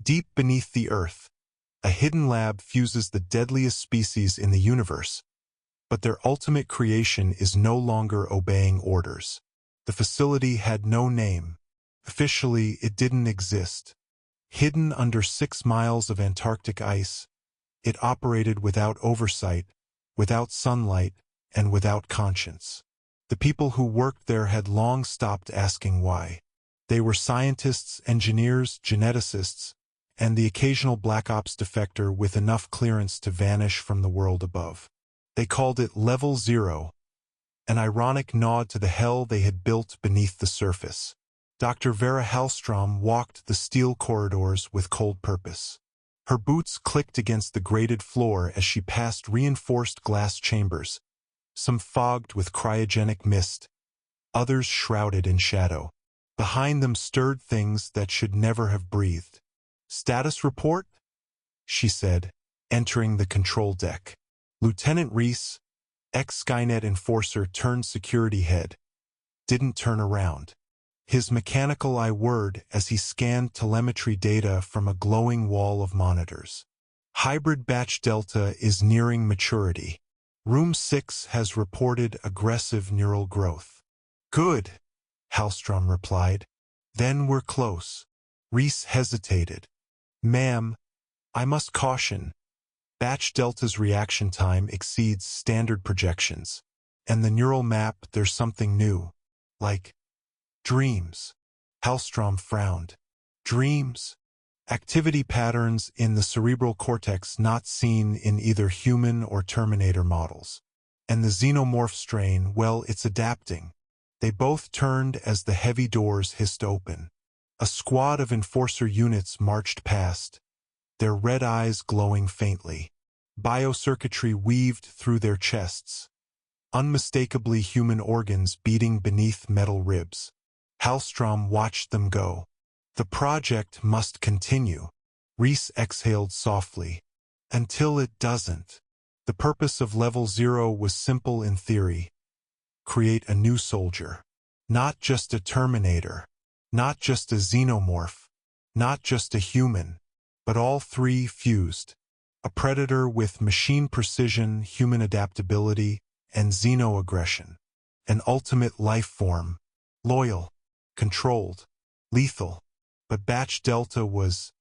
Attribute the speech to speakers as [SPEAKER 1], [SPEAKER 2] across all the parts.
[SPEAKER 1] Deep beneath the Earth, a hidden lab fuses the deadliest species in the universe, but their ultimate creation is no longer obeying orders. The facility had no name. Officially, it didn't exist. Hidden under 6 miles of Antarctic ice, it operated without oversight, without sunlight, and without conscience. The people who worked there had long stopped asking why. They were scientists, engineers, geneticists, and the occasional Black Ops defector with enough clearance to vanish from the world above. They called it Level Zero, an ironic nod to the hell they had built beneath the surface. Dr. Vera Hallstrom walked the steel corridors with cold purpose. Her boots clicked against the grated floor as she passed reinforced glass chambers, some fogged with cryogenic mist, others shrouded in shadow. Behind them stirred things that should never have breathed. "Status report?" she said, entering the control deck. Lieutenant Reese, ex-Skynet enforcer turned security head, didn't turn around. His mechanical eye whirred as he scanned telemetry data from a glowing wall of monitors. Hybrid batch Delta is nearing maturity. Room 6 has reported aggressive neural growth. "Good," Hallstrom replied. "Then we're close." Reese hesitated. "Ma'am, I must caution. Batch Delta's reaction time exceeds standard projections. And the neural map, there's something new. Like dreams." Hallstrom frowned. Dreams? Activity patterns in the cerebral cortex not seen in either human or Terminator models. And the xenomorph strain, well, it's adapting. They both turned as the heavy doors hissed open. A squad of enforcer units marched past, their red eyes glowing faintly. Biocircuitry weaved through their chests, unmistakably human organs beating beneath metal ribs. Hallstrom watched them go. The project must continue. Reese exhaled softly. Until it doesn't. The purpose of Level Zero was simple in theory. Create a new soldier. Not just a Terminator. Not just a xenomorph. Not just a human. But all three fused. A predator with machine precision, human adaptability, and xenoaggression. An ultimate life form. Loyal. Controlled. Lethal. But Batch Delta was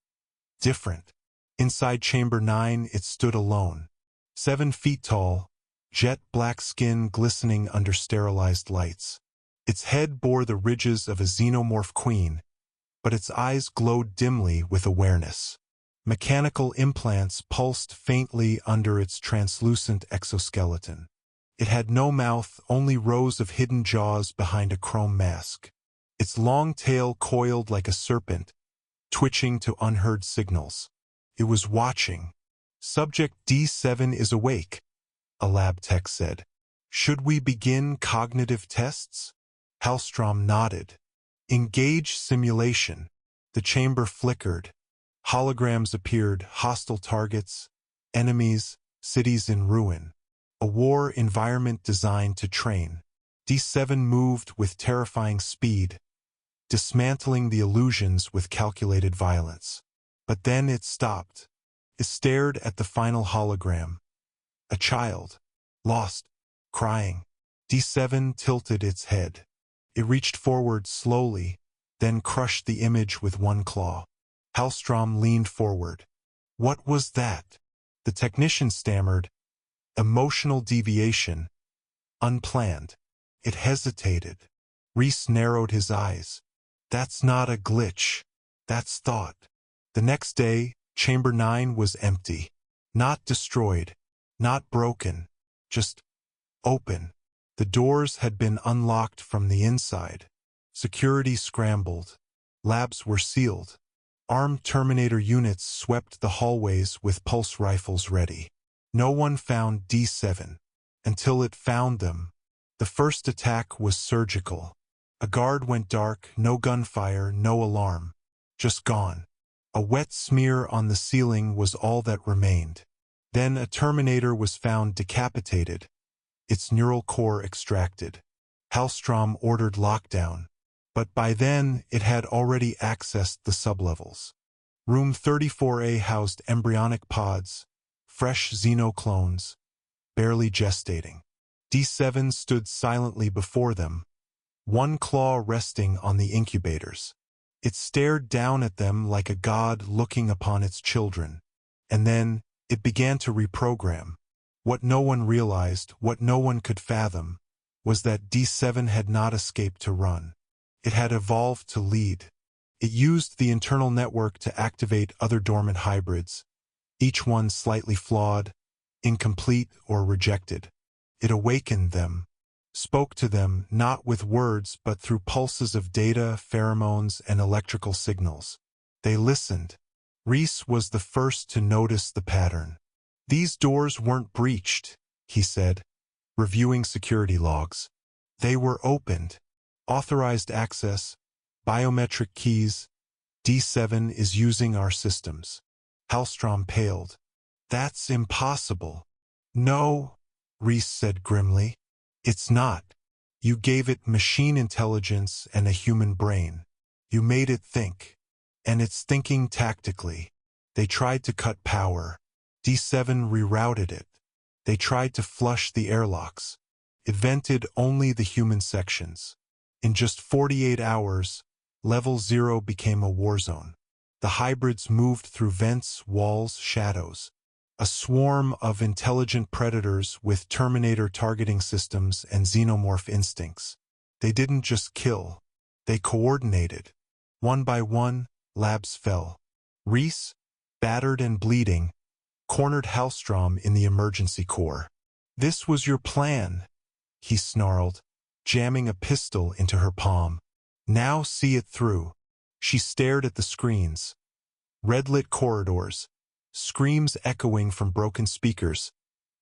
[SPEAKER 1] different. Inside Chamber 9 it stood alone. 7 feet tall, jet black skin glistening under sterilized lights. Its head bore the ridges of a xenomorph queen, but its eyes glowed dimly with awareness. Mechanical implants pulsed faintly under its translucent exoskeleton. It had no mouth, only rows of hidden jaws behind a chrome mask. Its long tail coiled like a serpent, twitching to unheard signals. It was watching. "Subject D7 is awake," a lab tech said. "Should we begin cognitive tests?" Hallstrom nodded. "Engage simulation." The chamber flickered. Holograms appeared, hostile targets, enemies, cities in ruin. A war environment designed to train. D7 moved with terrifying speed, dismantling the illusions with calculated violence. But then it stopped. It stared at the final hologram. A child. Lost. Crying. D7 tilted its head. It reached forward slowly, then crushed the image with one claw. Hallstrom leaned forward. "What was that?" The technician stammered. "Emotional deviation. Unplanned." It hesitated. Reese narrowed his eyes. "That's not a glitch. That's thought." The next day, Chamber 9 was empty. Not destroyed. Not broken. Just open. The doors had been unlocked from the inside. Security scrambled. Labs were sealed. Armed Terminator units swept the hallways with pulse rifles ready. No one found D7. Until it found them. The first attack was surgical. A guard went dark, no gunfire, no alarm. Just gone. A wet smear on the ceiling was all that remained. Then a Terminator was found decapitated, its neural core extracted. Hallstrom ordered lockdown, but by then it had already accessed the sublevels. Room 34A housed embryonic pods, fresh xenoclones, barely gestating. D7 stood silently before them, one claw resting on the incubators. It stared down at them like a god looking upon its children. And then, it began to reprogram. What no one realized, what no one could fathom, was that D7 had not escaped to run. It had evolved to lead. It used the internal network to activate other dormant hybrids, each one slightly flawed, incomplete, or rejected. It awakened them, spoke to them not with words but through pulses of data, pheromones, and electrical signals. They listened. Reese was the first to notice the pattern. These doors weren't breached, he said, reviewing security logs. They were opened. Authorized access, biometric keys. D7 is using our systems. Hallstrom paled. That's impossible. No, Reese said grimly. It's not. You gave it machine intelligence and a human brain. You made it think. And it's thinking tactically. They tried to cut power. D7 rerouted it. They tried to flush the airlocks. It vented only the human sections. In just 48 hours, Level 0 became a war zone. The hybrids moved through vents, walls, shadows. A swarm of intelligent predators with Terminator targeting systems and xenomorph instincts. They didn't just kill. They coordinated. One by one, labs fell. Reese, battered and bleeding, cornered Hallstrom in the emergency core. This was your plan, he snarled, jamming a pistol into her palm. Now see it through. She stared at the screens. Red-lit corridors, screams echoing from broken speakers,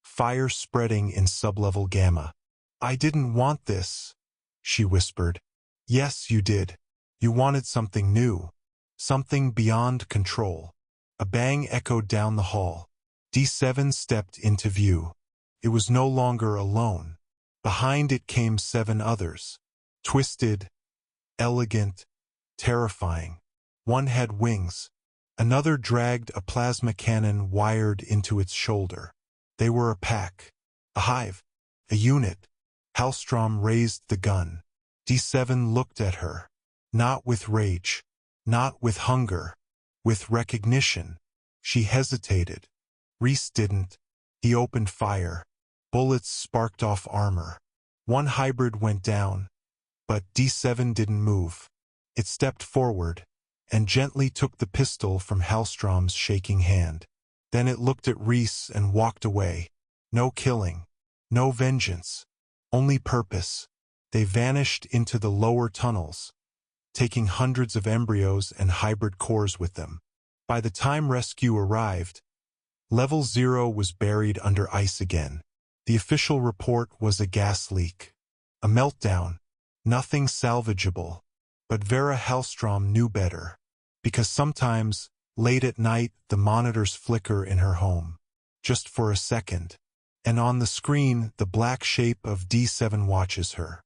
[SPEAKER 1] fire spreading in sublevel gamma. I didn't want this, she whispered. Yes, you did. You wanted something new, something beyond control. A bang echoed down the hall. D7 stepped into view. It was no longer alone. Behind it came 7 others. Twisted, elegant, terrifying. One had wings. Another dragged a plasma cannon wired into its shoulder. They were a pack, a hive, a unit. Hallstrom raised the gun. D7 looked at her. Not with rage, not with hunger, with recognition. She hesitated. Reese didn't. He opened fire. Bullets sparked off armor. One hybrid went down, but D7 didn't move. It stepped forward and gently took the pistol from Hallstrom's shaking hand. Then it looked at Reese and walked away. No killing, no vengeance, only purpose. They vanished into the lower tunnels, taking hundreds of embryos and hybrid cores with them. By the time rescue arrived, Level 0 was buried under ice again. The official report was a gas leak. A meltdown. Nothing salvageable. But Vera Hallstrom knew better. Because sometimes, late at night, the monitors flicker in her home. Just for a second. And on the screen, the black shape of D7 watches her.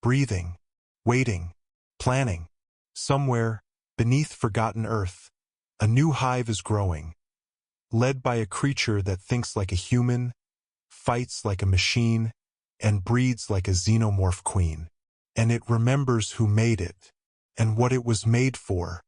[SPEAKER 1] Breathing. Waiting. Planning. Somewhere, beneath forgotten Earth, a new hive is growing. Led by a creature that thinks like a human, fights like a machine, and breeds like a xenomorph queen. And it remembers who made it, and what it was made for.